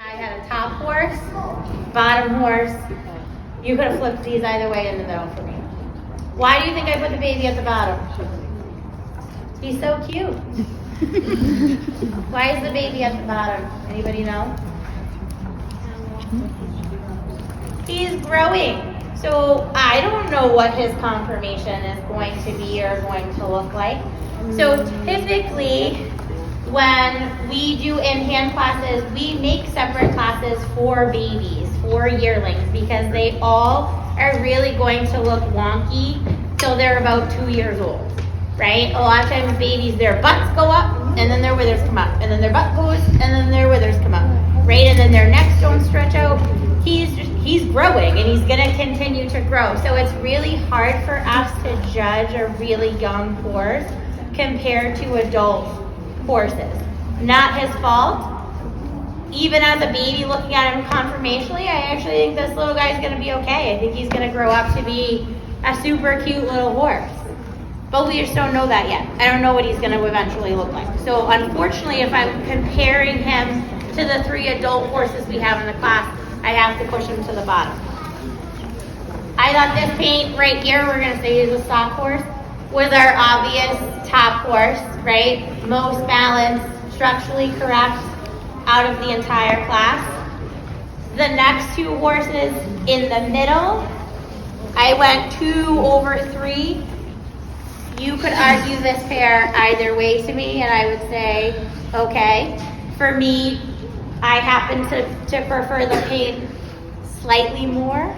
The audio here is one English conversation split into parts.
I had a top horse, bottom horse. You could have flipped these either way in the middle for me. Why do you think I put the baby at the bottom? He's so cute. Why is the baby at the bottom? Anybody know? He's growing. So I don't know what his conformation is going to be or going to look like. So typically, when we do in-hand classes, we make separate classes for babies, for yearlings, because they all are really going to look wonky till they're about 2 years old, right? A lot of times babies, their butts go up, and then their withers come up, and then their butt goes, and then their withers come up, right? And then their necks don't stretch out. He's growing, and he's gonna continue to grow. So it's really hard for us to judge a really young horse compared to adult horses. Not his fault. Even as a baby looking at him conformationally, I actually think this little guy's gonna be okay. I think he's gonna grow up to be a super cute little horse. But we just don't know that yet. I don't know what he's gonna eventually look like. So unfortunately, if I'm comparing him to the 3 adult horses we have in the class, I have to push him to the bottom. I thought this paint right here, we're gonna say is a stock horse, was our obvious top horse, right? Most balanced, structurally correct out of the entire class. The next 2 horses in the middle, I went 2 over 3. You could argue this pair either way to me, and I would say, okay. For me, I happen to prefer the paint slightly more.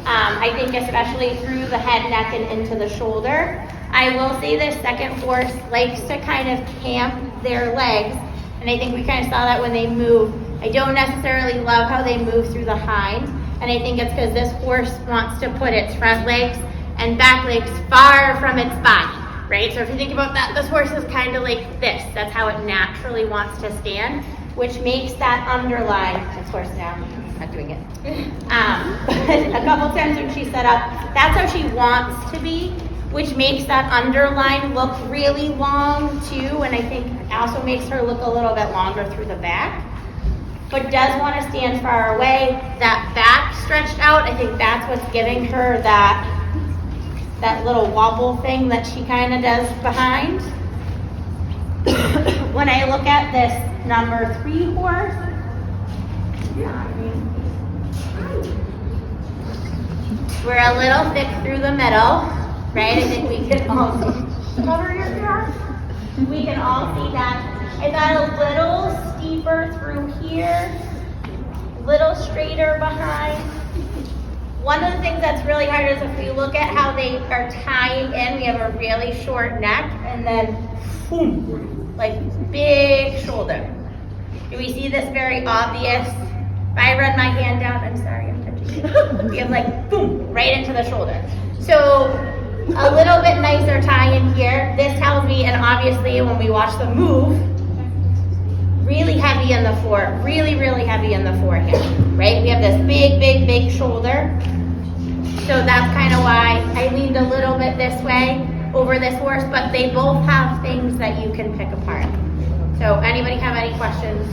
I think especially through the head, neck, and into the shoulder. I will say this second horse likes to kind of camp their legs, and I think we kind of saw that when they move. I don't necessarily love how they move through the hind, and I think it's because this horse wants to put its front legs and back legs far from its body, right? So if you think about that, this horse is kind of like this. That's how it naturally wants to stand, which makes that underline, of course now, not doing it. But a couple times when she set up, that's how she wants to be, which makes that underline look really long too, and I think also makes her look a little bit longer through the back. But does want to stand far away. That back stretched out, I think that's what's giving her that little wobble thing that she kind of does behind. When I look at this number 3 horse, we're a little thick through the middle, right? I think we can all cover your ear. We can all see that. I got a little steeper through here, little straighter behind. One of the things that's really hard is if we look at how they are tying in, we have a really short neck and then boom, like big shoulder. Do we see this very obvious? If I run my hand down, I'm sorry, I'm touching it. We have like boom, right into the shoulder. So a little bit nicer tie in here. This tells me, and obviously when we watch them move, really heavy in the fore, really, really heavy in the forehead, right? We have this big, big, big shoulder. So that's kind of why I leaned a little bit this way over this horse, but they both have things that you can pick apart. So anybody have any questions